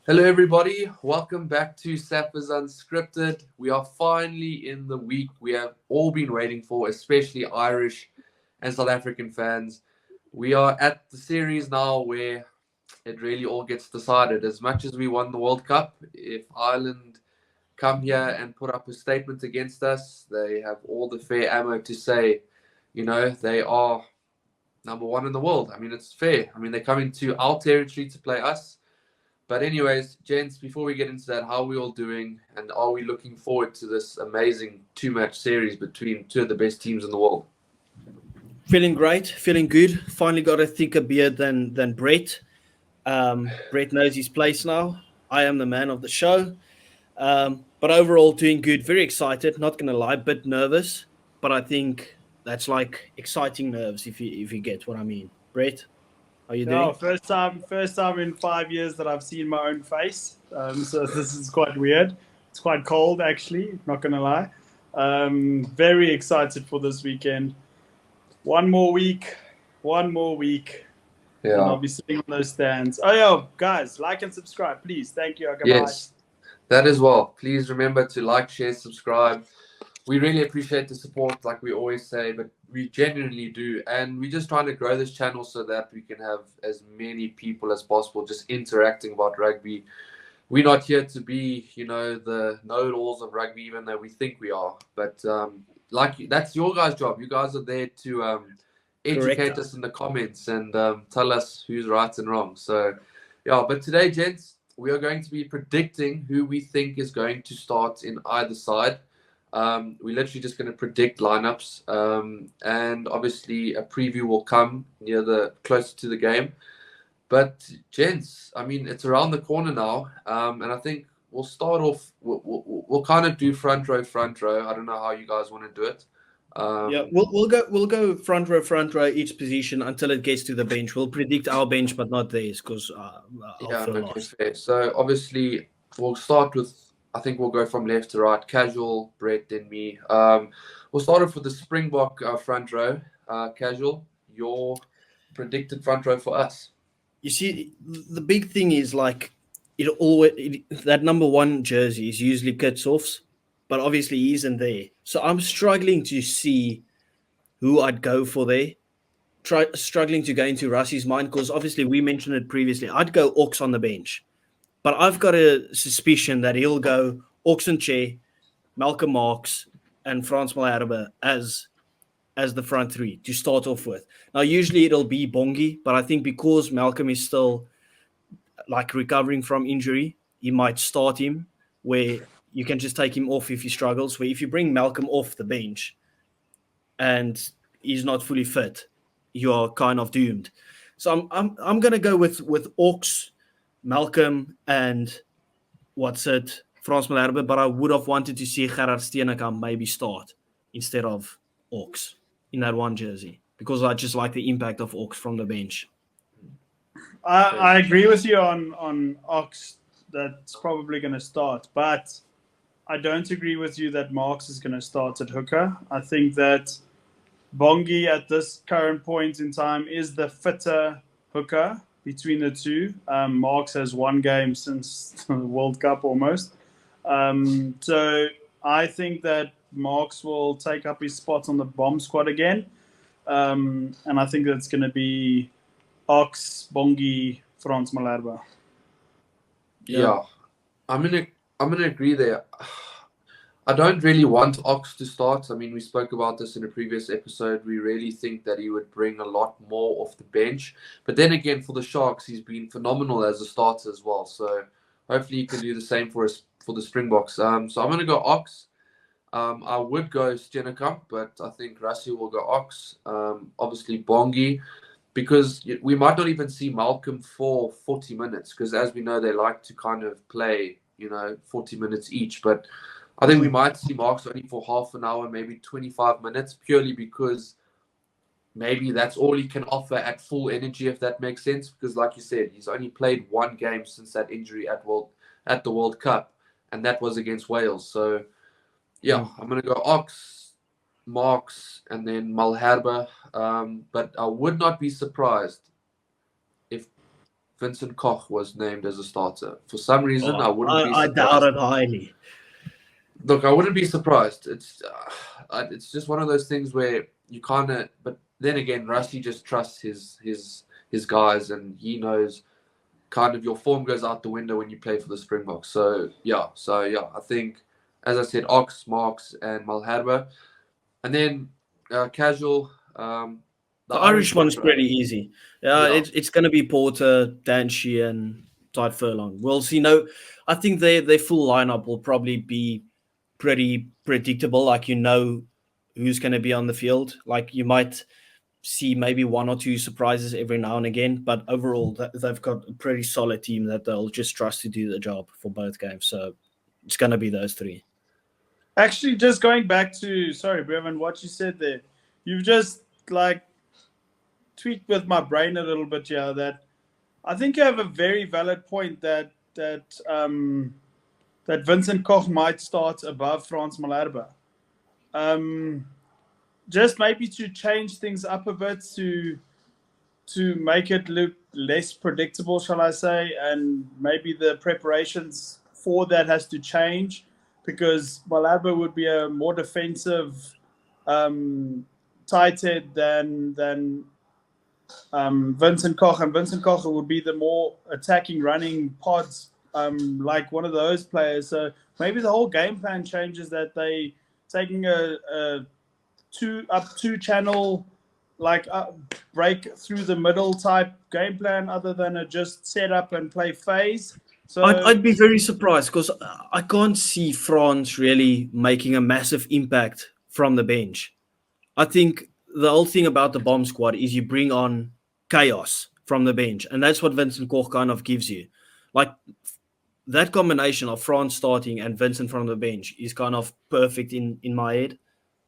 Hello everybody, welcome back to Sappers Unscripted. We are finally in the week we have all been waiting for, especially Irish and South African fans. We are at the series now where it really all gets decided. As much as we won the World Cup, if Ireland come here and put up a statement against us, they have all the fair ammo to say, they are number one in the world. I mean, it's fair. I mean, they're coming to our territory to play us. But anyways, gents, before we get into that, how are we all doing? And are we looking forward to this amazing two-match series between two of the best teams in the world? Feeling great, feeling good. Finally got a thicker beard than Brett. Brett knows his place now. I am the man of the show. But overall, doing good. Very excited. Not going to lie, a bit nervous. But I think that's like exciting nerves, if you get what I mean. Brett? How you doing? First time in 5 years that I've seen my own face. So this is quite weird. It's quite cold, actually. Not gonna lie. Very excited for this weekend. One more week. Yeah. And I'll be sitting on those stands. Oh, yeah, guys, like and subscribe, please. Thank you. Yes, that as well. Please remember to like, share, subscribe. We really appreciate the support, like we always say, but we genuinely do. And we're just trying to grow this channel so that we can have as many people as possible just interacting about rugby. We're not here to be, the know-it-alls of rugby, even though we think we are. But that's your guys' job. You guys are there to educate us in the comments and tell us who's right and wrong. So, yeah, but today, gents, we are going to be predicting who we think is going to start in either side. We're literally just going to predict lineups, and obviously a preview will come closer to the game. But gents, I mean, it's around the corner now, and I think we'll start off. We'll kind of do front row. I don't know how you guys want to do it. We'll go front row each position until it gets to the bench. We'll predict our bench, but not theirs, because fair. So obviously we'll start with. I think we'll go from left to right. Casual, Brett, then me. We'll start off with the Springbok front row. Casual, your predicted front row for us. You see, the big thing is like that number one jersey is usually Kitsoff's, but obviously he isn't there. So I'm struggling to see who I'd go for there. Struggling to go into Rassi's mind, because obviously we mentioned it previously. I'd go Ox on the bench. But I've got a suspicion that he'll go Oxenche, Malcolm Marx, and Frans Malherbe as the front three to start off with. Now, usually it'll be Bongi, but I think because Malcolm is still like recovering from injury, he might start him, where you can just take him off if he struggles. Where if you bring Malcolm off the bench and he's not fully fit, you are kind of doomed. So I'm going to go with Ox, Malcolm, and Frans Malherbe, but I would have wanted to see Gerard Steenekamp maybe start instead of Ox in that one jersey, because I just like the impact of Ox from the bench. I agree with you on Ox. That's probably going to start, but I don't agree with you that Marx is going to start at hooker. I think that Bongi at this current point in time is the fitter hooker between the two. Marx has one game since the World Cup almost. So I think that Marx will take up his spot on the bomb squad again. And I think that's going to be Ox, Bongi, Frans Malherbe. Yeah. I'm gonna agree there. I don't really want Ox to start. I mean, we spoke about this in a previous episode. We really think that he would bring a lot more off the bench. But then again, for the Sharks, he's been phenomenal as a starter as well. So hopefully he can do the same for the Springboks. So I'm going to go Ox. I would go Steenekamp, but I think Rassie will go Ox. Obviously Bongi, because we might not even see Malcolm for 40 minutes, because as we know, they like to kind of play, 40 minutes each. But I think we might see Marks only for half an hour, maybe 25 minutes, purely because maybe that's all he can offer at full energy, if that makes sense. Because like you said, he's only played one game since that injury at the World Cup, and that was against Wales. So, yeah, I'm going to go Ox, Marks, and then Malherbe. But I would not be surprised if Vincent Koch was named as a starter. For some reason, I wouldn't be I doubt surprised. it highly. Look, I wouldn't be surprised. It's just one of those things where you kind of. But then again, Rusty just trusts his guys, and he knows kind of your form goes out the window when you play for the Springboks. So yeah, I think, as I said, Ox, Marks, and Malherbe, and then casual. The Irish one's pretty easy. Yeah. It's going to be Porter, Dan Sheehan, Tide Furlong. We'll see. No, I think their full lineup will probably be pretty predictable. Like, you know who's going to be on the field. Like, you might see maybe one or two surprises every now and again, but overall they've got a pretty solid team that they'll just trust to do the job for both games. So it's going to be those three. Actually, just going back to, sorry, Brevin, what you said there, you've just like tweaked with my brain a little bit here. That I think you have a very valid point that Vincent Koch might start above Frans Malherbe. Just maybe to change things up a bit to make it look less predictable, shall I say, and maybe the preparations for that has to change, because Malherbe would be a more defensive tight head than Vincent Koch, and Vincent Koch would be the more attacking, running pods, like one of those players. So maybe the whole game plan changes, that they taking a two channel, like break through the middle type game plan, other than a just set up and play phase. So I'd be very surprised, because I can't see France really making a massive impact from the bench. I think the whole thing about the bomb squad is you bring on chaos from the bench, and that's what Vincent Koch kind of gives you. Like, that combination of France starting and Vincent from the bench is kind of perfect in my head.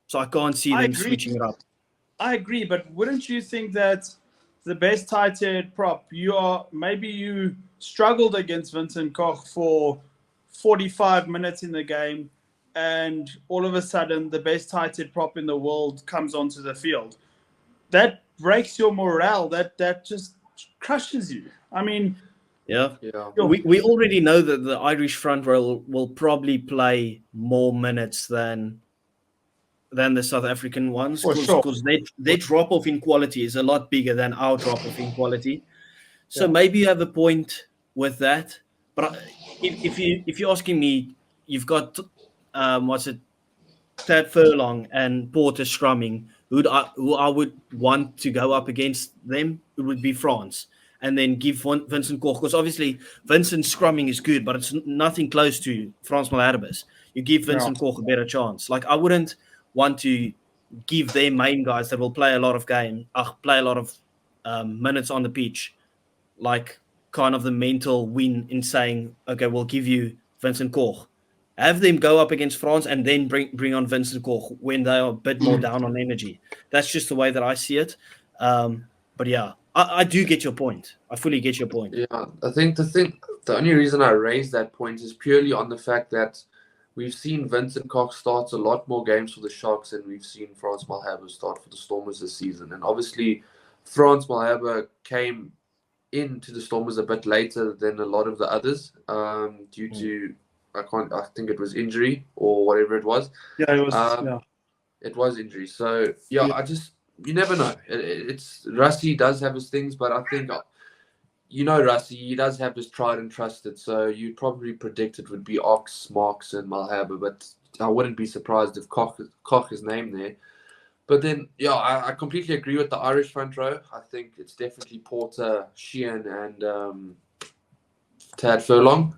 So I can't see them switching it up. I agree, but wouldn't you think that the best tight head prop, you struggled against Vincent Koch for 45 minutes in the game, and all of a sudden the best tight head prop in the world comes onto the field? That breaks your morale. That just crushes you. I mean, yeah. We already know that the Irish front row will probably play more minutes than the South African ones, because their drop off in quality is a lot bigger than our drop off in quality. So maybe you have a point with that. But if you're asking me, you've got Tad Furlong and Porter scrumming, who I would want to go up against them. It would be France, and then give Vincent Koch, because obviously Vincent's scrumming is good, but it's nothing close to Frans Malherbe's. You give Vincent Koch a better chance. Like, I wouldn't want to give their main guys that will play a lot of minutes on the pitch, like, kind of the mental win in saying, okay, we'll give you Vincent Koch. Have them go up against France and then bring on Vincent Koch when they are a bit more down on energy. That's just the way that I see it. But yeah, I do get your point. I fully get your point. Yeah, I think the only reason I raised that point is purely on the fact that we've seen Vincent Koch start a lot more games for the Sharks than we've seen Frans Malherbe start for the Stormers this season. And obviously, Frans Malherbe came into the Stormers a bit later than a lot of the others, due to I think it was injury or whatever it was. Yeah, it was. It was injury. So yeah, you never know. It's Rusty does have his things, but I think Rusty, he does have his tried and trusted. So you'd probably predict it would be Ox, Marks, and Malherbe, but I wouldn't be surprised if Koch is named there. But then, I completely agree with the Irish front row. I think it's definitely Porter, Sheehan, and Tad Furlong.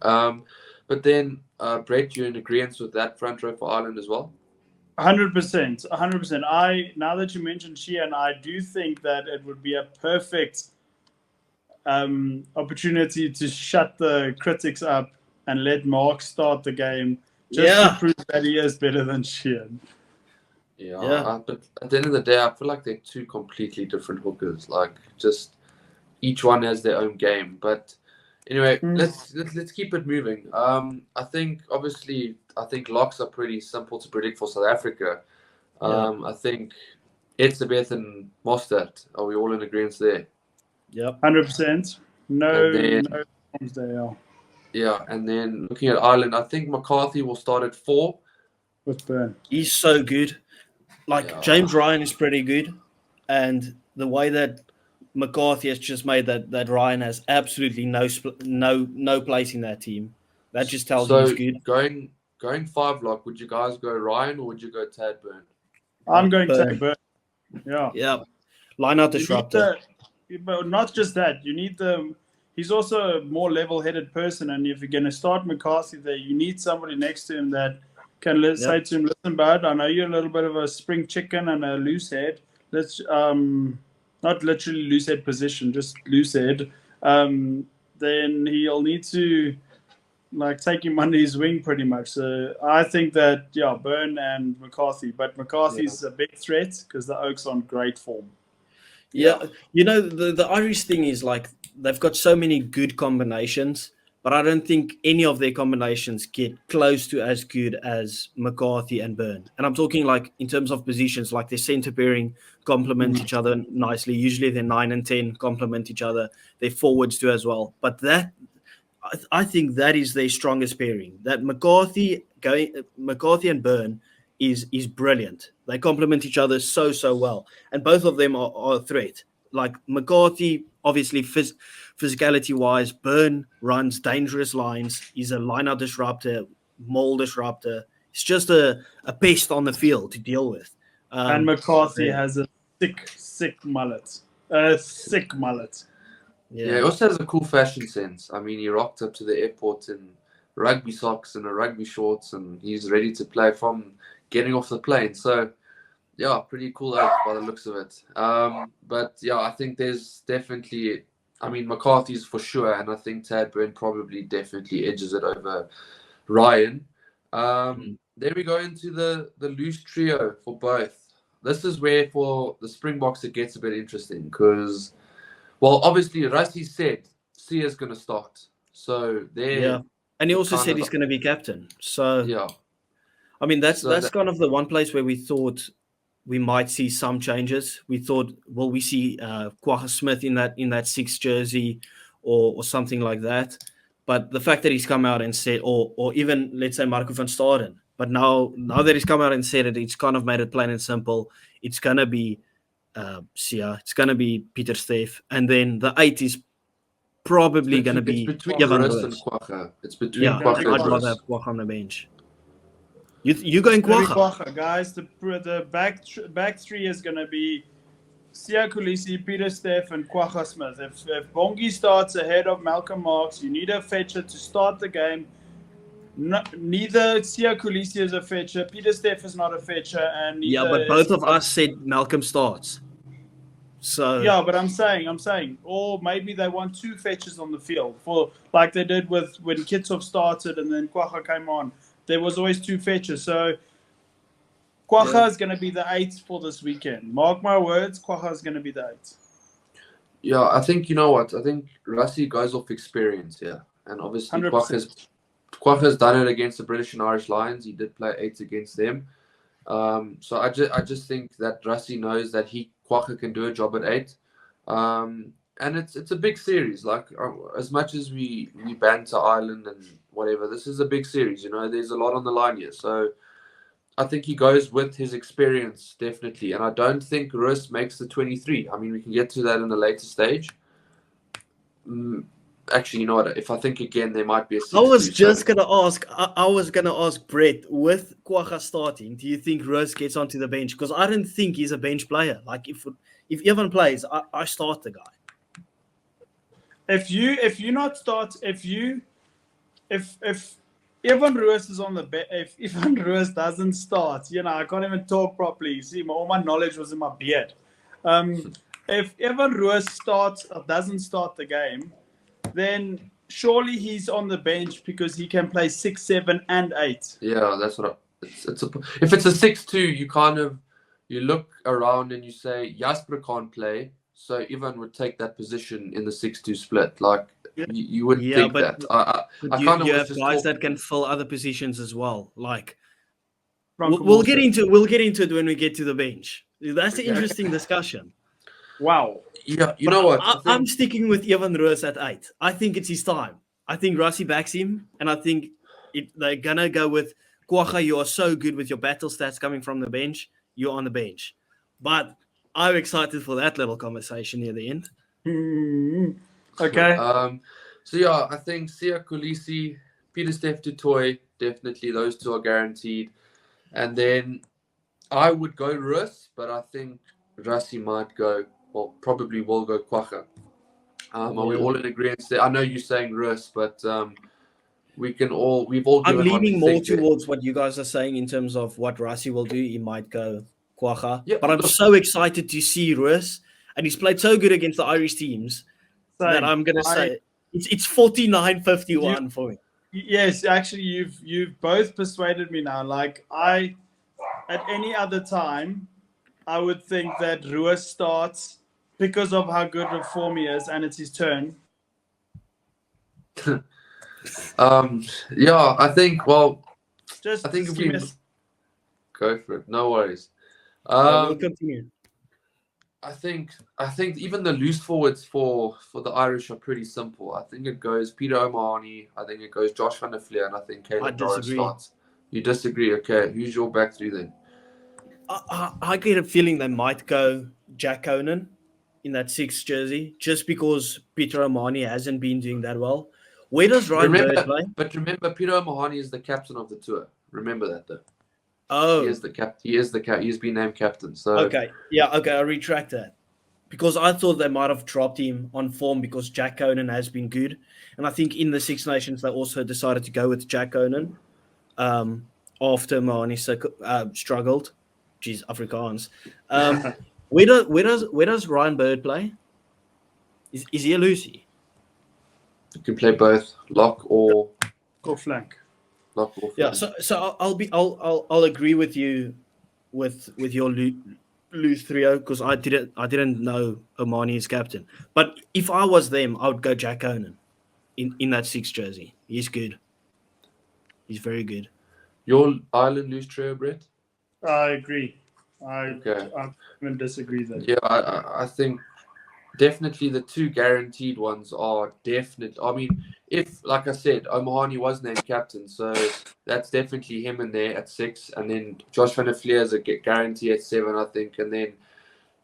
But then, Brett, you're in agreement with that front row for Ireland as well? 100%. 100%. Now that you mentioned Sheehan, I do think that it would be a perfect opportunity to shut the critics up and let Mark start the game, just to prove that he is better than Sheehan. But at the end of the day, I feel like they're two completely different hookers. Like, just each one has their own game. But anyway, let's keep it moving. I think locks are pretty simple to predict for South Africa. I think Etzebeth and Mostert, are we all in agreement there? Yep. 100%. No problems there. Yeah, and then looking at Ireland, I think McCarthy will start at 4. With Burn. He's so good. Like James Ryan is pretty good, and the way that McCarthy has just made that Ryan has absolutely no place in that team. That just tells you he's good. Going 5 lock, would you guys go Ryan or would you go Tad Burn? I'm going Burn. to Burn. Yeah. Yeah. Line out disruptor. But not just that. You need he's also a more level-headed person, and if you're going to start McCarthy there, you need somebody next to him that can say to him, "Listen, bud, I know you're a little bit of a spring chicken and a loose head. Let's not literally loose head position, just loose head. Then he'll need to take him under his wing pretty much. So I think that Burn and McCarthy, but McCarthy's a big threat because the Oaks on great form. Yeah, the Irish thing is they've got so many good combinations, but I don't think any of their combinations get close to as good as McCarthy and Byrne. And I'm talking in terms of positions, their centre pairing complement each other nicely. Usually their 9 and 10 complement each other. Their forwards do as well. But I think that is their strongest pairing. That McCarthy and Byrne is brilliant. They complement each other so well. And both of them are a threat. McCarthy, obviously, physicality-wise, Byrne runs dangerous lines. He's a line-out disruptor, maul disruptor. It's just a pest on the field to deal with. And McCarthy has a sick mullet. Sick mullet. Yeah, he also has a cool fashion sense. I mean, he rocked up to the airport in rugby socks and a rugby shorts, and he's ready to play from getting off the plane. So, yeah, pretty cool out by the looks of it. But, yeah, I think there's definitely... I mean, McCarthy's for sure, and I think Tad Burn probably definitely edges it over Ryan. There we go into the loose trio for both. This is where, for the Springboks, it gets a bit interesting because... Well, obviously, Rassi said Sia's going to start. So and he also said he's going to be captain. So yeah, I mean that's kind of the one place where we thought we might see some changes. We thought, will we see Kwagga Smith in that 6th jersey or something like that? But the fact that he's come out and said, or even let's say Marco van Staden, but now that he's come out and said it, it's kind of made it plain and simple. It's going to be Sia, it's going to be Pieter Steef, and then the 8 is probably going to be between Rust and Kwagga. It's between Kwagga and I'd rather have Kwagga on the bench. You going Kwagga? Guys, the back 3 is going to be Sia Kolisi, Pieter Steef, and Kwagga Smith. If Bongi starts ahead of Malcolm Marx, you need a fetcher to start the game. Neither Sia Kolisi is a fetcher, Pieter Steef is not a fetcher, and neither but both of us said Malcolm starts. So but I'm saying, or maybe they want 2 fetchers on the field for like they did when Kitsov started and then Kwagga came on. There was always 2 fetchers, so Kwagga is going to be the 8 for this weekend. Mark my words, Kwagga is going to be the 8. Yeah, I think you know what. I think Rassi goes off experience here, and obviously Kwagga's done it against the British and Irish Lions. He did play 8 against them. So I just think that Rassi knows that Kwagga can do a job at 8. And it's a big series. As much as we banter Ireland and whatever, this is a big series. There's a lot on the line here. So I think he goes with his experience, definitely. And I don't think Roos makes the 23. I mean, we can get to that in a later stage. Actually, you know what? If I think again, there might be a 6-2. I was just going to ask. I was going to ask Brett, with Kwagga starting, do you think Roos gets onto the bench? Because I don't think he's a bench player. If Evan plays, I start the guy. If Evan Roos is on the bench, if Evan Roos doesn't start, I can't even talk properly. See, all my knowledge was in my beard. If Evan Roos doesn't start the game, then surely he's on the bench because he can play 6, 7, and 8. Yeah, that's what. If it's a 6-2, you look around and you say Jasper can't play, so Ivan would take that position in the 6-2 split. You would think that. You have guys that can fill other positions as well. We'll get into it when we get to the bench. That's an interesting discussion. Wow. Yeah, you But know what? I'm sticking with Evan Roos at 8. I think it's his time. I think Rassie backs him, and I think they're gonna go with Kwagga. You are so good with your battle stats coming from the bench. You're on the bench, but I'm excited for that little conversation near the end. Okay. So yeah, I think Sia Kolisi, Peter Steph Dutoy, definitely those two are guaranteed. And then I would go Rus, but I think Rassie might go, well, probably will go Kwagga. Are we all in agreement there? I know you're saying Rus, but we've all given I'm what we leaning more think there. towards what you guys are saying in terms of what Rassie will do. He might go Kwagga. Yeah, but I'm so excited to see Roos, and he's played so good against the Irish teams that I'm going to say it's 49-51 for me. Yes, actually, you've both persuaded me now. Like at any other time, I would think that Roos starts because of how good of form he is, and it's his turn. Yeah, I think. Well, Just I think if give we me go for it, no worries. We'll continue. I think even the loose forwards for the Irish are pretty simple. I think it goes Peter O'Mahony, I think it goes Josh van der Fleer, and I think Caleb Doris starts. You disagree? Okay, who's your back three then? I get a feeling they might go Jack Conan in that 6 jersey, just because Peter O'Mahony hasn't been doing that well. Where does Ryan Bird play? But remember, Peter O'Mahony is the captain of the tour. Remember that, though. Oh, he is the captain. He's been named captain. So okay, I retract that, because I thought they might have dropped him on form because Jack Conan has been good, and I think in the Six Nations they also decided to go with Jack Conan after Mahoney struggled. Jeez, Afrikaans. Where does Ryan Bird play? Is he a Lucy? You can play both lock or flank. Lock or flank. Yeah, so I'll agree with you with your loose trio, because I didn't know Omani is captain. But if I was them, I would go Jack Conan in that 6 jersey. He's good. He's very good. Your Ireland loose trio, Brett? I agree. I wouldn't disagree there. Yeah, I think definitely the 2 guaranteed ones are definitely. I mean, if, like I said, O'Mahony was named captain, so that's definitely him in there at 6, and then Josh van der Fleer is a guarantee at 7, I think, and then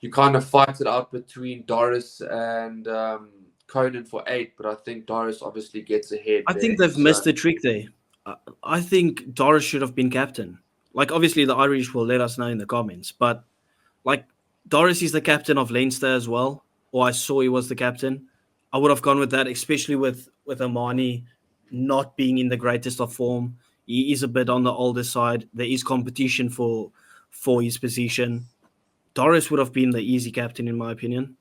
you kind of fight it out between Doris and Conan for 8, but I think Doris obviously gets ahead. I think they've missed the trick there. I think Doris should have been captain. Like, obviously, the Irish will let us know in the comments, but like, Doris is the captain of Leinster as well, or I saw he was the captain. I would have gone with that, especially with Omani not being in the greatest of form. He is a bit on the older side. There is competition for his position. Doris would have been the easy captain, in my opinion.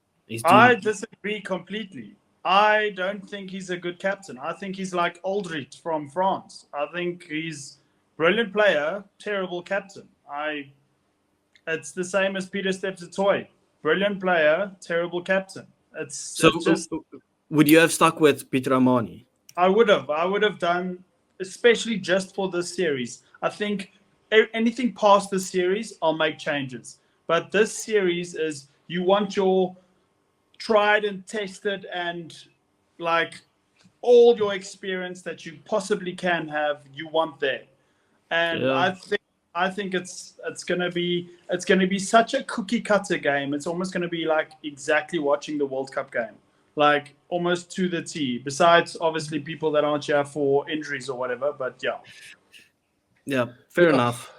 I disagree completely. I don't think he's a good captain. I think he's like Aldrich from France. I think he's brilliant player, terrible captain. It's the same as Peter Steptoe. Brilliant player, terrible captain. Would you have stuck with Peter O'Mahony? I would have done, especially just for this series. I think anything past this series, I'll make changes. But this series is, you want your tried and tested and like all your experience that you possibly can have, you want there. And I think it's gonna be such a cookie cutter game. It's almost gonna be like exactly watching the World Cup game, like almost to the T. Besides, obviously, people that aren't here for injuries or whatever. But yeah, fair enough.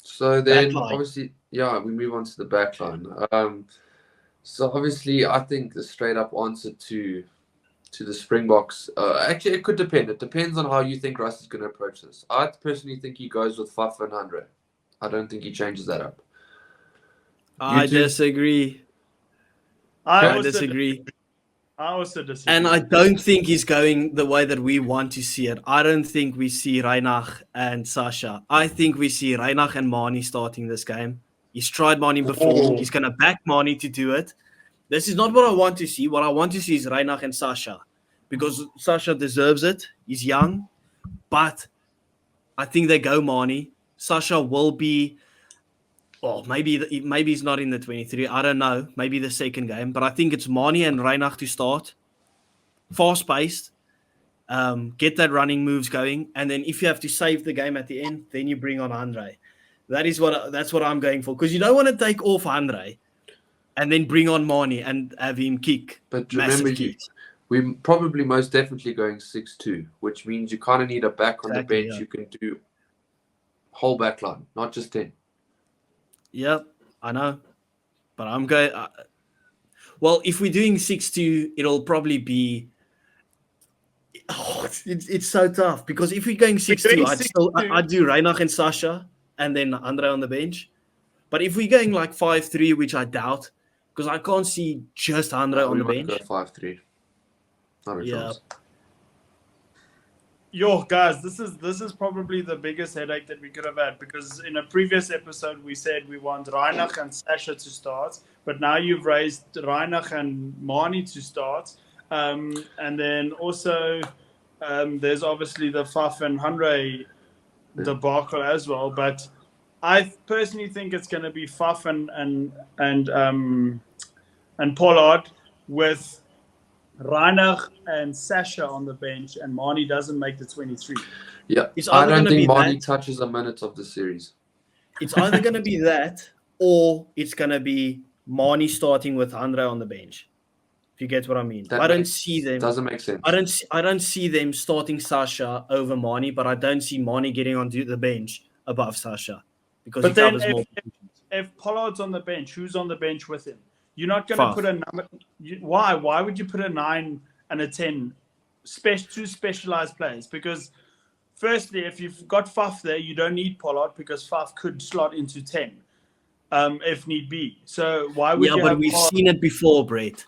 So then, obviously, we move on to the back line. So obviously, I think the straight up answer to the Springboks. Actually, it could depend. It depends on how you think Russ is going to approach this. I personally think he goes with Fafa and Andre. I don't think he changes that up. I disagree. I disagree. I also disagree. And I don't think he's going the way that we want to see it. I don't think we see Reinach and Sasha. I think we see Reinach and Mani starting this game. He's tried Mani before. He's going to back Mani to do it. This is not what I want to see. What I want to see is Reinach and Sasha, because Sasha deserves it. He's young, but I think they go Mani. Sasha will be, maybe he's not in the 23. I don't know. Maybe the second game. But I think it's Mani and Reinach to start. Fast-paced. Get that running moves going. And then if you have to save the game at the end, then you bring on Andre. That's what I'm going for. Because you don't want to take off Andre and then bring on Mani and have him kick. But remember, we're probably most definitely going 6-2, which means you kind of need a back on the bench. Yeah. You can do whole back line, not just 10. Yep, I know. But I'm going... well, if we're doing 6-2, it'll probably be... it's so tough. Because if we're going 6-2, I'd do Reinach and Sasha and then Andre on the bench. But if we're going like 5-3, which I doubt, because I can't see just Andre on the bench. Go 5-3. Yeah. Yo, guys, this is probably the biggest headache that we could have had, because in a previous episode we said we want Reinach and Sasha to start, but now you've raised Reinach and Mani to start, and then also there's obviously the Faf and Andre debacle as well. But I personally think it's going to be Faf and Pollard with Reinach and Sasha on the bench, and Mani doesn't make the 23. Yeah, I don't think Mani touches a minute of the series. It's either going to be that, or it's going to be Mani starting with Andre on the bench. If you get what I mean. I don't see them. Doesn't make sense. I don't see them starting Sasha over Mani, but I don't see Mani getting onto the bench above Sasha, because but then if Pollard's on the bench, who's on the bench with him? You're not going to put a number. Why? Why would you put a 9 and a 10? Two specialized players. Because, firstly, if you've got Faf there, you don't need Pollard, because Faf could slot into 10 if need be. So why would you? Yeah, but we've seen it before, Brett.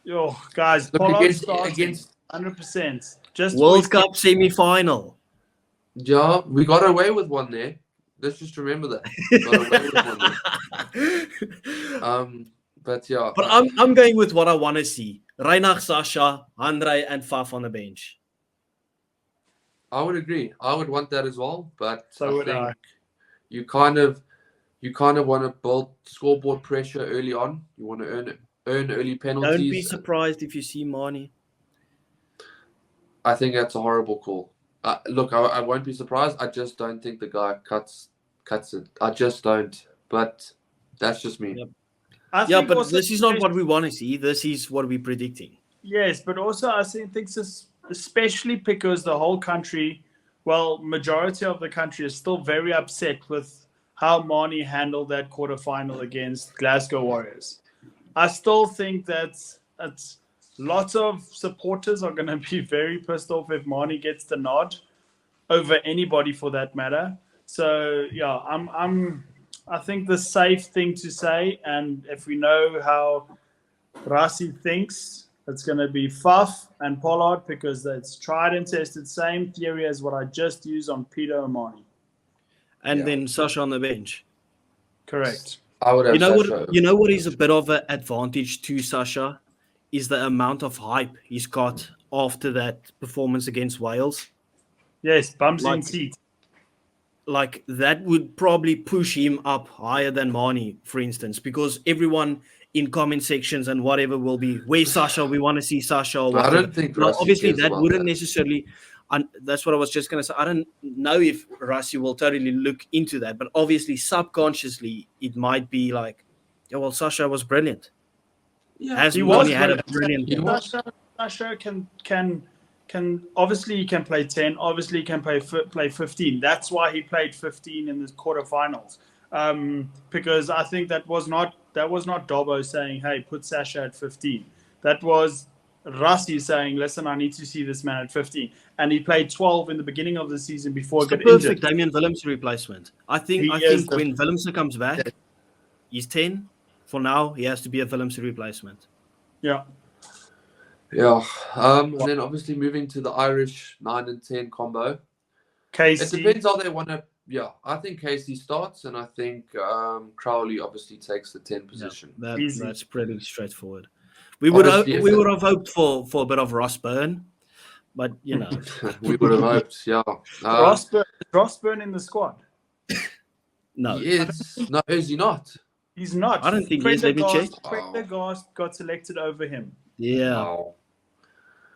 Yo, guys, Pollard starts against 100%. Just World Cup semi-final. Yeah, we got away with one there. Let's just remember that. Got away with one there. But yeah. But I'm going with what I want to see. Reinach, Sasha, Andre, and Faf on the bench. I would agree. I would want that as well. But so I think you kind of want to build scoreboard pressure early on. You want to earn early penalties. Don't be surprised if you see Mani. I think that's a horrible call. Look, I won't be surprised. I just don't think the guy cuts it. I just don't. But that's just me. Yep. But this is not what we want to see. This is what we're predicting. Yes, but also I think this, especially because the whole country, majority of the country is still very upset with how Mani handled that quarterfinal against Glasgow Warriors. I still think that lots of supporters are going to be very pissed off if Mani gets the nod over anybody for that matter. So yeah, I think the safe thing to say, and if we know how Rassi thinks, it's going to be Faf and Pollard, because that's tried and tested, same theory as what I just used on Peter Omani. And then Sasha on the bench. Correct. I would have you know what is a bit of an advantage to Sasha is the amount of hype he's got after that performance against Wales. Yes, bums in seat. Like that would probably push him up higher than Mani, for instance, because everyone in comment sections and whatever will be, where's Sasha? We want to see Sasha. Or I don't think obviously that wouldn't necessarily. And that's what I was just going to say. I don't know if Rassi will totally look into that, but obviously subconsciously it might be like, Sasha was brilliant. Yeah, he had a brilliant. Sasha can obviously he can play 10. Obviously he can play 15. That's why he played 15 in the quarterfinals. Because I think that was not Dobbo saying, "Hey, put Sasha at 15." That was Rassi saying, "Listen, I need to see this man at 15," and he played 12 in the beginning of the season before he got injured. Perfect Damian Willems replacement. I think when Willems comes back, he's 10. For now, he has to be a Willems replacement. Yeah. Yeah. And then obviously moving to the Irish 9 and 10 combo. Casey. It depends how they want to. Yeah, I think Casey starts, and I think Crowley obviously takes the 10 position. Yeah, that's pretty straightforward. We would have hoped for a bit of Ross Byrne, But you know, We would have hoped, yeah. Rossburn in the squad? no, He is. No, is he not? He's not. I don't think he is. Let me check. Prendergast got selected over him. Yeah, Wow.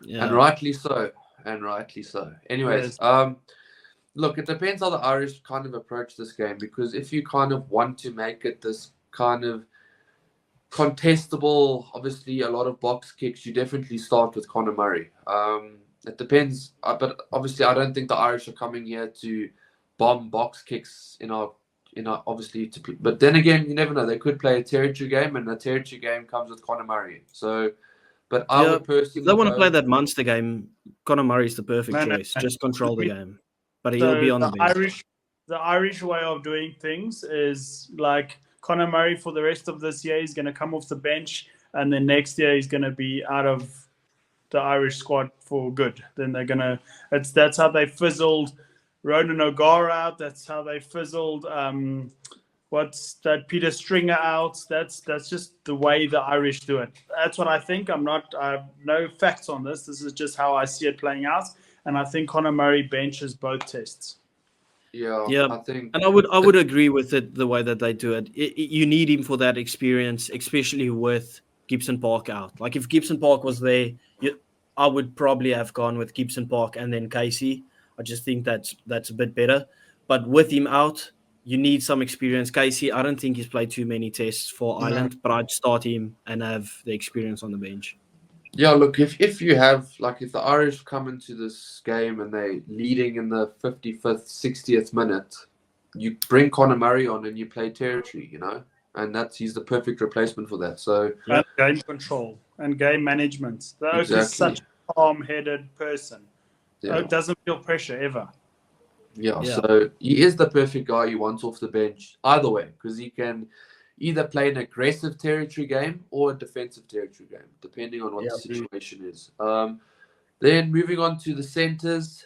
yeah. And rightly so. And rightly so. Anyways, Yes. look, it depends how the Irish kind of approach this game, because if you kind of want to make it this kind of contestable, obviously a lot of box kicks, you definitely start with Conor Murray. It depends, but obviously I don't think the Irish are coming here to bomb box kicks in our obviously but then again, you never know, they could play a territory game, and the territory game comes with Conor Murray. So, but I would personally, if they want to play that Munster game, Conor Murray's the perfect choice. No. Just control the game, but he'll So be on the bench. The Irish way of doing things is like Conor Murray for the rest of this year. He's going to come off the bench, and then next year he's going to be out of the Irish squad for good. Then they're going to. That's how they fizzled Ronan O'Gara out. That's how they fizzled. What's that? Peter Stringer out. That's just the way the Irish do it. That's what I think. I have no facts on this. This is just how I see it playing out. And I think Conor Murray benches both tests. Yeah, I think, and I would agree with it the way that they do it. You need him for that experience, especially with Gibson Park out. Like if Gibson Park was there, I would probably have gone with Gibson Park and then Casey. I just think that's a bit better. But with him out, you need some experience. Casey, I don't think he's played too many tests for Ireland, but I'd start him and have the experience on the bench. Yeah, look, if you have, like, if the Irish come into this game and they're leading in the 55th, 60th minute, you bring Conor Murray on and you play territory, you know, and he's the perfect replacement for that. So and game control and game management. The Oak is such a calm-headed person. Oak doesn't feel pressure ever. Yeah, so he is the perfect guy you want off the bench either way, because he can either play an aggressive territory game or a defensive territory game, depending on what the situation is. Then moving on to the centres,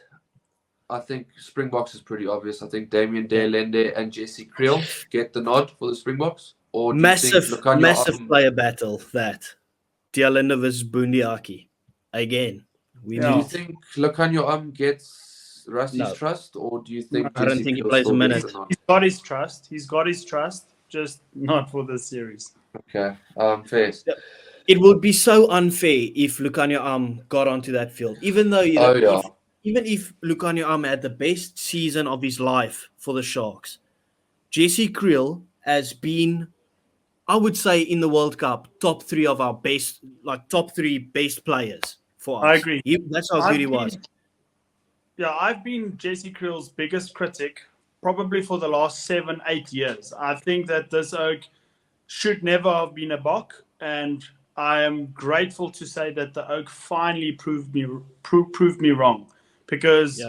I think Springboks is pretty obvious. I think Damien de Allende and Jesse Creel get the nod for the Springboks. Or massive player battle that. De Allende versus Bundiaki. Again. Do you think Lukhanyo gets Rusty's trust, or do you think I don't think he plays a minute? He's got his trust. Just not for this series. Okay, fair. It would be so unfair if Lukhanyo got onto that field, even though even if Lukhanyo had the best season of his life for the Sharks. Jesse Creel has been, I would say, in the World Cup, top three best players for us. I agree. That's how good he was. Yeah, I've been Jesse Creel's biggest critic probably for the last 7-8 years. I think that this Oak should never have been a Bok, and I am grateful to say that the Oak finally proved me wrong, because,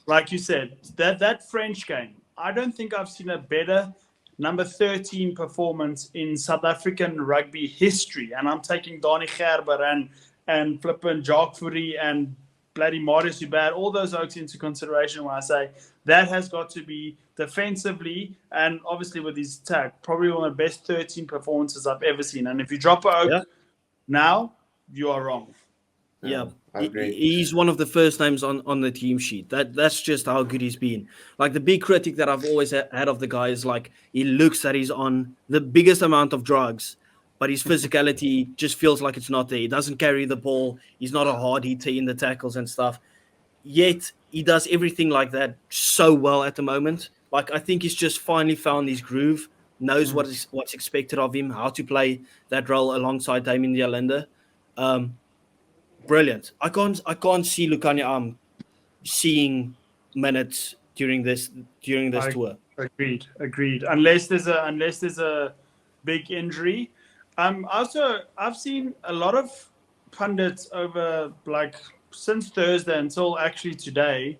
like you said, that French game, I don't think I've seen a better number 13 performance in South African rugby history, and I'm taking Donnie Gerber and flippin' Jacques Fourie and bloody Marius Hubert, all those Oaks into consideration when I say that has got to be defensively and obviously with his attack, probably one of the best 13 performances I've ever seen. And if you drop an Oak now, you are wrong. Yeah, I agree. He's one of the first names on the team sheet. That's just how good he's been. Like, the big critic that I've always had of the guy is, like, he looks that he's on the biggest amount of drugs, but his physicality just feels like it's not there. He doesn't carry the ball. He's not a hard hitter in the tackles and stuff. Yet he does everything like that so well at the moment. Like, I think he's just finally found his groove, knows what's expected of him, how to play that role alongside Damien de Allende. Brilliant. I can't see Lukhanyo seeing minutes during this tour. Agreed. Unless there's a big injury. I've seen a lot of pundits over, like, since Thursday until actually today,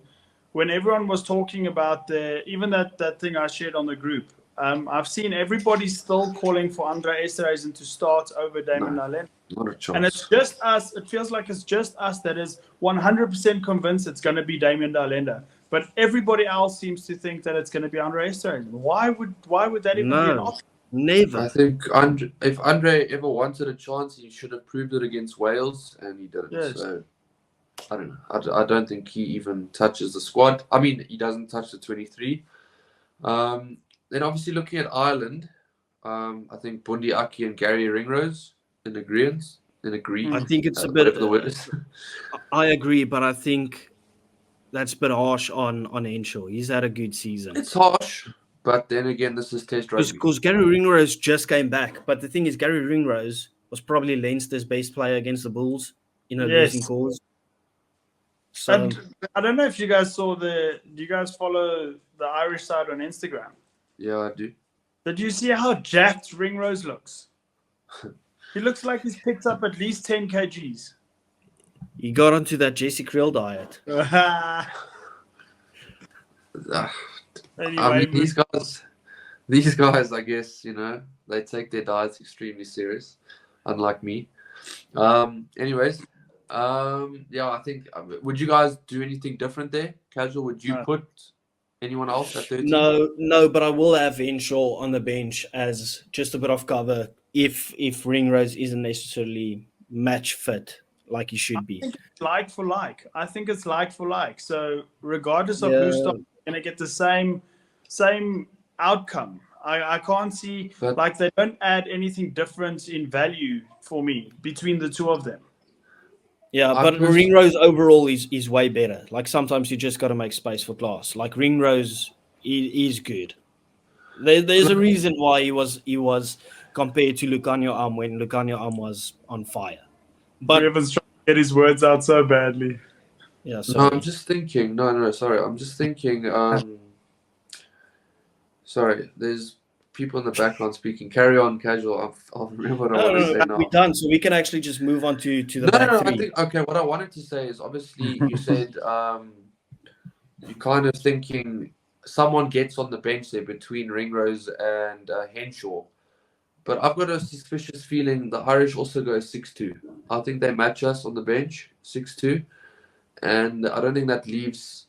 when everyone was talking about even that thing I shared on the group. I've seen everybody still calling for Andre Esterhuizen to start over Damien de Allende. Not a chance. And it's just us. It feels like it's just us that is 100% convinced it's going to be Damien de Allende. But everybody else seems to think that it's going to be Andre Esterhuizen. Why would that even be an option? Never. I think if Andre ever wanted a chance, he should have proved it against Wales, and he didn't. Yes. So I don't know. I don't think he even touches the squad. I mean, he doesn't touch the 23. Then obviously looking at Ireland, I think Bundi Aki and Gary Ringrose in agreement. I think it's a bit. Whatever the word is. I agree, but I think that's a bit harsh on Henshaw. He's had a good season. It's harsh, but then again, this is Test rugby. Because Gary Ringrose just came back. But the thing is, Gary Ringrose was probably Leinster's best player against the Bulls in a losing cause. So And I don't know if you guys saw do you guys follow the Irish side on Instagram? Yeah, I do. Did you see how jacked Ringrose looks? He looks like he's picked up at least 10 kgs. he got onto that Jesse Creel diet. Anyway, I mean, these guys, I guess, they take their diets extremely serious, unlike me. Anyways, I think, would you guys do anything different there? Casual, would you put anyone else at 13? No, but I will have Henshaw on the bench as just a bit of cover if Ringrose isn't necessarily match fit like he should be. I think it's like for like. So regardless of who's starting, you're going to get the same outcome. I can't see, they don't add anything different in value for me between the two of them. Yeah, but Ringrose overall is way better. Like sometimes you just got to make space for class. Like Ringrose is good. There's a reason why he was compared to Lucanio when Lucanio was on fire. But Evan's trying to get his words out so badly. Yeah, no, I'm just thinking. Sorry. I'm just thinking. Sorry, there's people in the background speaking. Carry on, Casual. I'll remember what I want to say now. We're done, so we can actually just move on to the back three. I think, okay, what I wanted to say is obviously you said you're kind of thinking someone gets on the bench there between Ringrose and Henshaw. But I've got a suspicious feeling the Irish also go 6-2. I think they match us on the bench, 6-2. And I don't think that leaves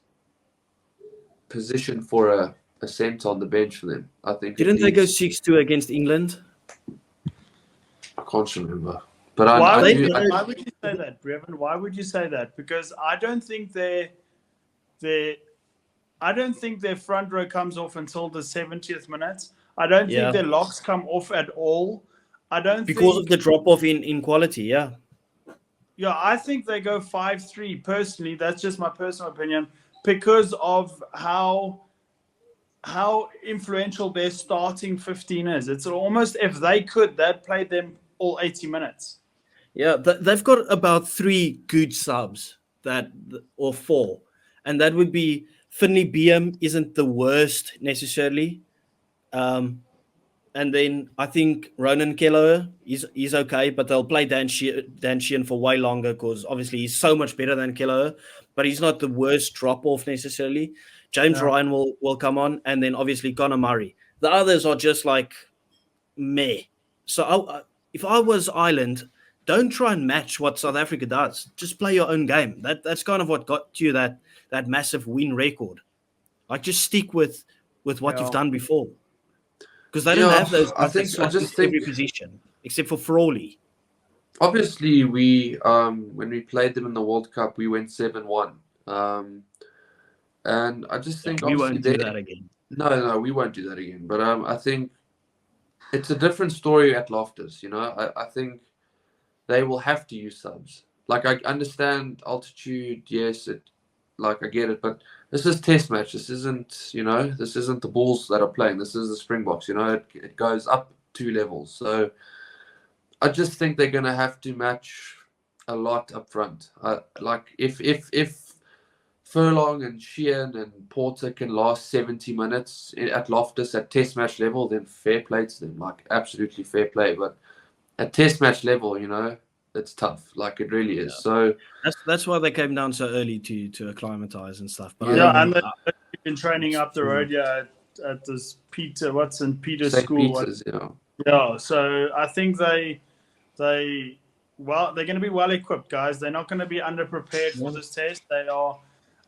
position for a centre on the bench for them. I think didn't they go 6-2 against England? I can't remember. But why would you say that, Brevin? Why would you say that? Because I don't think their front row comes off until the 70th minute. I don't think their locks come off at all. Because of the drop off in quality, yeah. Yeah, I think they go 5-3 personally. That's just my personal opinion because of how influential their starting 15 is. It's almost if they could, they'd play them all 80 minutes. Yeah, they've got about 3 good subs or 4, and that would be Finley Beam isn't the worst necessarily, and then I think Ronan Kelloher is okay, but they'll play Dan Sheehan for way longer because obviously he's so much better than Kelloher, but he's not the worst drop off necessarily. James Ryan will come on, and then obviously Conor Murray. The others are just like meh. So if I was Ireland, don't try and match what South Africa does. Just play your own game. That's kind of what got you that massive win record. Like just stick with what you've done before, because they don't have those. I just think every position except for Frawley. Obviously, we when we played them in the World Cup, we went 7-1. And I just think we won't do that again. No, we won't do that again. But I think it's a different story at Loftus. I think they will have to use subs. Like I understand altitude, yes, I get it, but this is test match. This isn't the Bulls that are playing. This is the Springboks. It goes up 2 levels. So I just think they're gonna have to match a lot up front. If Furlong and Sheehan and Porter can last 70 minutes at Loftus at test match level, then fair play to them. Like absolutely fair play. But at test match level, it's tough. Like it really is. So that's why they came down so early to acclimatize and stuff. But and they've been training up the road at this St. Peter's school. Yeah. So I think they're going to be well equipped, guys. They're not going to be underprepared for this test. They are.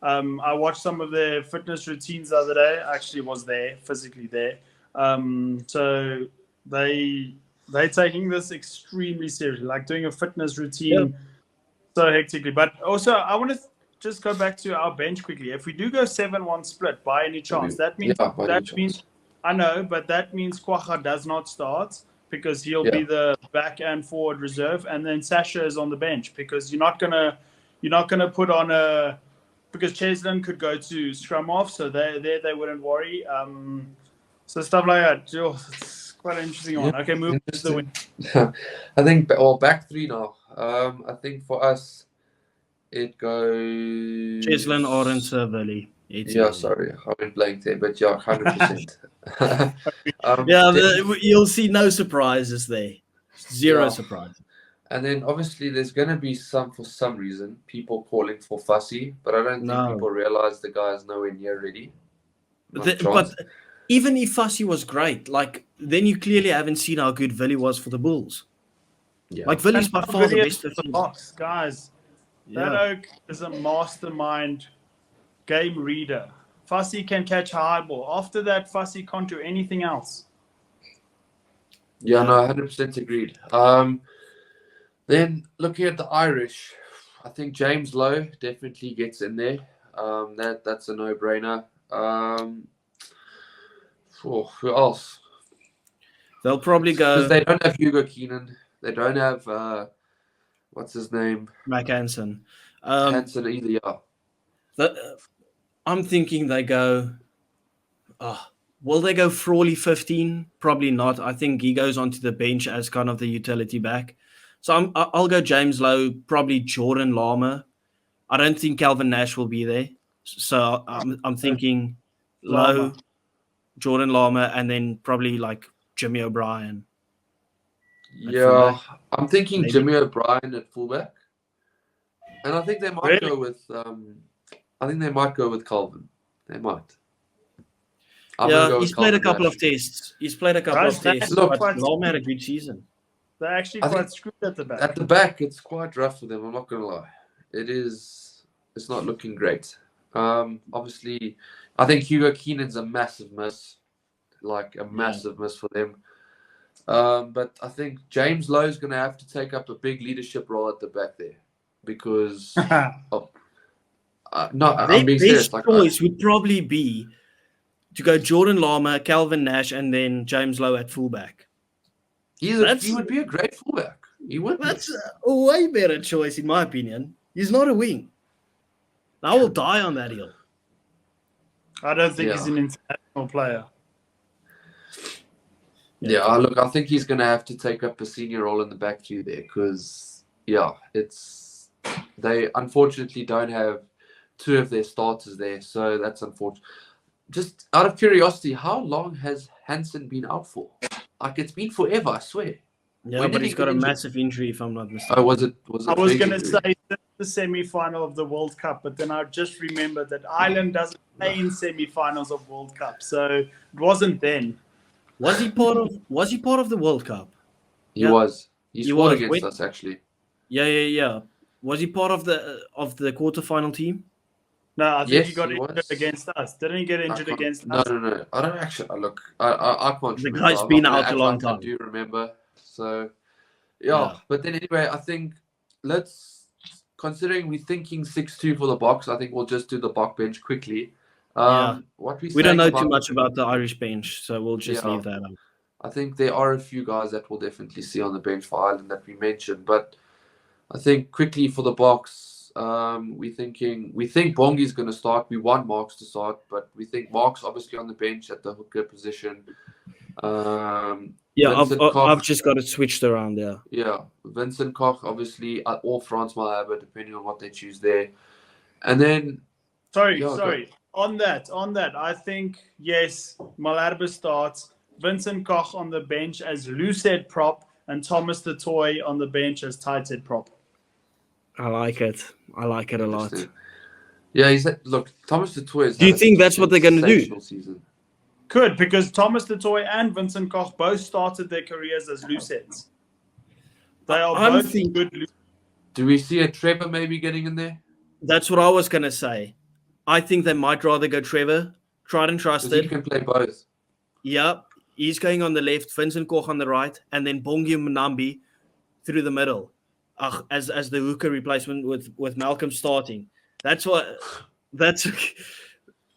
I watched some of their fitness routines the other day. I actually was there, physically there. So they're taking this extremely seriously. Like doing a fitness routine so hectically. But also, I want to just go back to our bench quickly. If we do go 7-1 split by any chance, that means I know, but that means Kwacha does not start because he'll be the back and forward reserve, and then Sasha is on the bench because you're not gonna put on a because Cheslin could go to scrum off, so they wouldn't worry. So stuff like that. It's quite an interesting one. Okay, move to the win. I think back three now. I think for us it goes Cheslin, Orange, Willie. Sorry, I went blank there, but 100%. You'll see no surprises there. Zero surprise. And then obviously there's going to be for some reason, people calling for Fussy, but I don't think people realize the guy is nowhere near ready. But even if Fussy was great, then you clearly haven't seen how good Willie was for the Bulls. Yeah. Willie's by far the best of the box, guys. That Oak is a mastermind game reader. Fussy can catch a high ball. After that, Fussy can't do anything else. Yeah, no, 100% agreed. Then looking at the Irish, I think James Lowe definitely gets in there. That's a no-brainer. Who else? They'll probably go. Because they don't have Hugo Keenan. They don't have what's his name? Mac Hansen. Hansen either. I'm thinking they go. Will they go Frawley 15? Probably not. I think he goes onto the bench as kind of the utility back. So I'll go James Lowe, probably Jordan Lama. I don't think Calvin Nash will be there. So I'm thinking Lowe, Jordan Lama, and then probably Jimmy O'Brien. Yeah, I'm thinking maybe Jimmy O'Brien at fullback. And I think they might go with Calvin. They might. He's played a couple of tests. Look, but Lama had a good season. They're actually quite screwed at the back. At the back, it's quite rough for them. I'm not going to lie. It's not looking great. Obviously, I think Hugo Keenan's a massive miss. Massive miss for them. But I think James Lowe's going to have to take up a big leadership role at the back there. Because... I'm being serious. Best choice would probably be to go Jordan Lama, Calvin Nash, and then James Lowe at fullback. He would be a great fullback. He would. That's a way better choice, in my opinion. He's not a wing. I will die on that hill. I don't think he's an international player. I think he's going to have to take up a senior role in the back three there because, they unfortunately don't have two of their starters there, so that's unfortunate. Just out of curiosity, how long has Hansen been out for? It's been forever, I swear. Yeah, but he's got a massive injury, if I'm not mistaken. Oh, was it? I was going to say the semi-final of the World Cup, but then I just remembered that Ireland doesn't play in semi-finals of World Cup, so it wasn't then. Was he part of the World Cup? He was. He scored against us, actually. Yeah. Was he part of the quarterfinal team? No, I think he got injured against us. Didn't he get injured against us? No. I don't actually. Look, I can't remember. The guy's been out a long time. I do remember. So, But then anyway, I think considering we're thinking 6-2 for the box, I think we'll just do the box bench quickly. We don't know too much about the Irish bench, so we'll just leave that out. I think there are a few guys that we'll definitely see on the bench for Ireland that we mentioned, but I think quickly for the box, we think Bongi's going to start. We want Marks to start, but we think Marks obviously on the bench at the hooker position. I've just got it switched around there. Yeah, Vincent Koch obviously, or France Malherbe, depending on what they choose there. And then, sorry. On that, I think yes, Malherbe starts. Vincent Koch on the bench as loose head prop, and Thomas the Toy on the bench as tight head prop. I like it a lot. Yeah, Thomas the Toy. Do you think that's what they're going to do? Season. Could, because Thomas the Toy and Vincent Koch both started their careers as loose heads. They are both good. Do we see a Trevor maybe getting in there? That's what I was going to say. I think they might rather go Trevor, tried and trusted. He can play both. Yep. He's going on the left, Vincent Koch on the right, and then Bongi Mnambi through the middle. as the hooker replacement with Malcolm starting. That's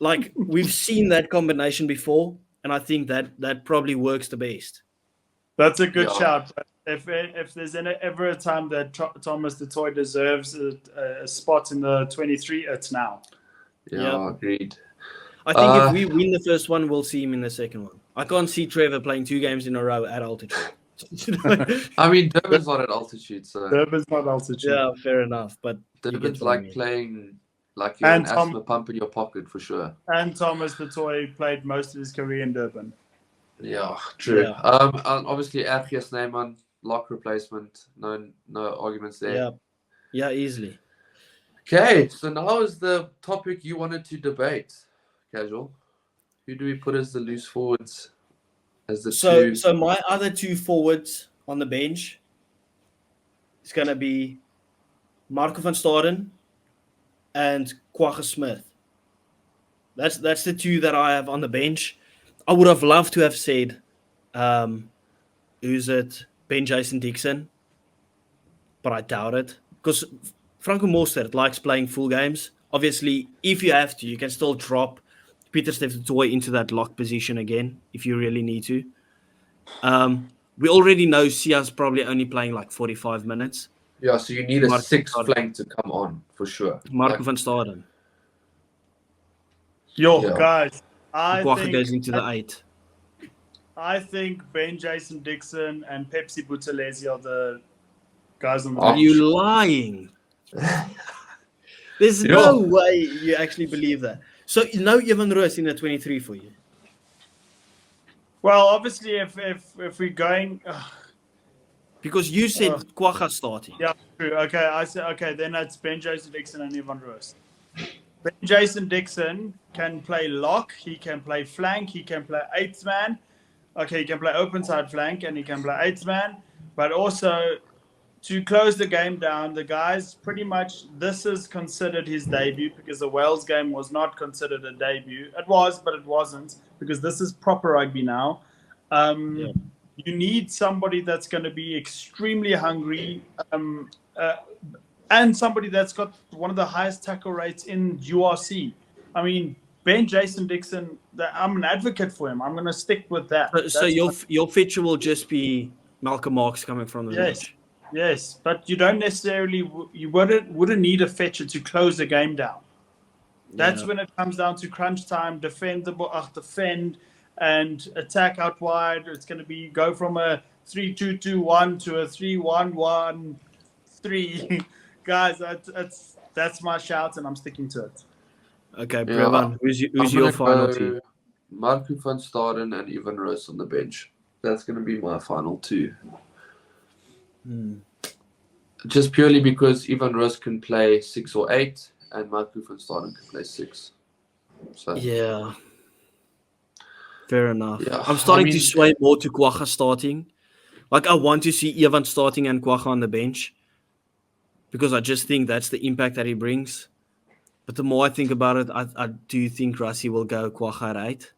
like we've seen that combination before, and I think that probably works the best. That's a good Yeah. shout. But if there's ever a time that Thomas du Toit deserves a spot in the 23, it's now. Yeah, agreed. I think if we win the first one, we'll see him in the second one. I can't see Trevor playing 2 games in a row at altitude. I mean, Durban's not at altitude, so Durban's not altitude. Yeah, fair enough. But Durban's like playing like you're an asthma pump in your pocket for sure. And Thomas du Toit played most of his career in Durban. Yeah, true. Yeah. And obviously, Ergius Neyman, lock replacement. No arguments there. Yeah, easily. Okay, so now is the topic you wanted to debate, Casual. Who do we put as the loose forwards? As the two? So my other 2 forwards on the bench is going to be Marco van Staden and Kwagga Smith. That's the 2 that I have on the bench. I would have loved to have said, who's it? Ben Jason Dixon, but I doubt it because Franco Mostert likes playing full games. Obviously, if you have to, you can still drop Pieter-Steph du Toit into that lock position again if you really need to. We already know Sia's probably only playing like 45 minutes. Yeah, so you need a 6th flank to come on for sure. Marco van Staden. Guys, I think goes into the 8. I think Ben Jason Dixon and Pepsi Buthelezi are the guys on the Are bench. you lying? There's no way you actually believe that. So no Evan Roos in the 23 for you. Well, obviously, if we're going, because you said Kwagga starting. Yeah, true. Okay, I said okay. Then that's Ben Jason Dixon and Evan Roos. Ben Jason Dixon can play lock. He can play flank. He can play 8th man. Okay, he can play open side flank and he can play 8th man. But also, to close the game down, the guys pretty much, this is considered his debut because the Wales game was not considered a debut. It was, but it wasn't because this is proper rugby now. You need somebody that's going to be extremely hungry and somebody that's got one of the highest tackle rates in URC. I mean, Ben Jason Dixon, I'm an advocate for him. I'm going to stick with that. So your feature will just be Malcolm Marx coming from the bench. Yes, but you don't necessarily, you wouldn't need a fetcher to close the game down. That's when it comes down to crunch time, defend and attack out wide. It's going to be go from a 3-2-2-1 to a 3-1-1-3. Guys, that's my shout, and I'm sticking to it. Okay, Brevan, who's your final team? Marco van Staden and Evan Roos on the bench. That's going to be my final 2. Just purely because Evan Roos can play 6 or 8, and Marco van Staden can play 6. So yeah, fair enough. Yeah, I'm starting to sway more to Kwagga starting. Like I want to see Evan starting and Kwagga on the bench because I just think that's the impact that he brings. But the more I think about it, I do think Rassie will go Kwagga at 8.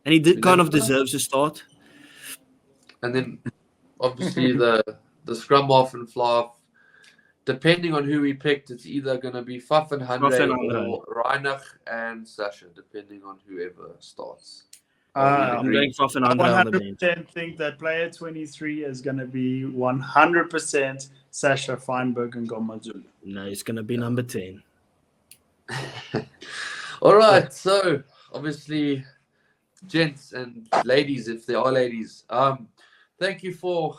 And he kind of deserves a start. And then, obviously, the scrum half and fly off, depending on who we picked, it's either going to be Faf and Andre or Reinach and Sasha, depending on whoever starts. I'm going Faf and Andre on the bench. 100% think that player 23 is going to be 100% Sasha Feinberg and Gomazulu. No, it's going to be number 10. All right, so obviously, gents and ladies, if there are ladies, thank you for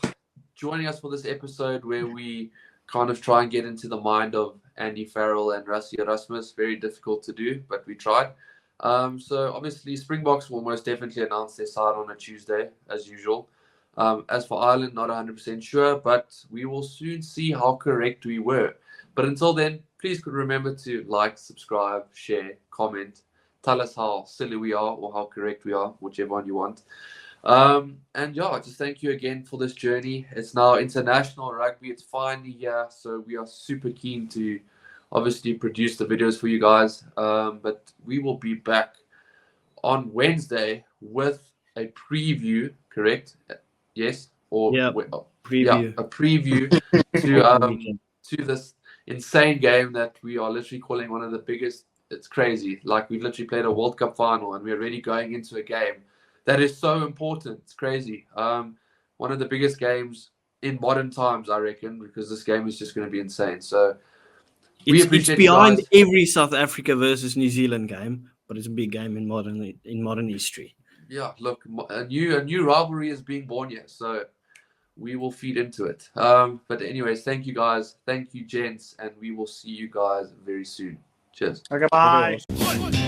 joining us for this episode where we kind of try and get into the mind of Andy Farrell and Rassie Erasmus. Very difficult to do, but we tried. So obviously, Springboks will most definitely announce their side on a Tuesday, as usual. As for Ireland, not 100% sure, but we will soon see how correct we were. But until then, please remember to like, subscribe, share, comment, tell us how silly we are or how correct we are, whichever one you want. And yeah, just thank you again for this journey. It's now international rugby. It's finally here, so we are super keen to obviously produce the videos for you guys. But we will be back on Wednesday with a preview, correct? Yes? Or yeah. Preview. a preview to this insane game that we are literally calling one of the biggest. It's crazy. Like, we've literally played a World Cup final and we're already going into a game that is so important. It's crazy. One of the biggest games in modern times, I reckon, because this game is just going to be insane. So we It's appreciate behind you guys. every South Africa versus New Zealand game, but it's a big game in modern history. Yeah, look, a new rivalry is being born here. So we will feed into it. But anyways, thank you guys. Thank you, gents. And we will see you guys very soon. Cheers. Okay, bye. Okay, awesome.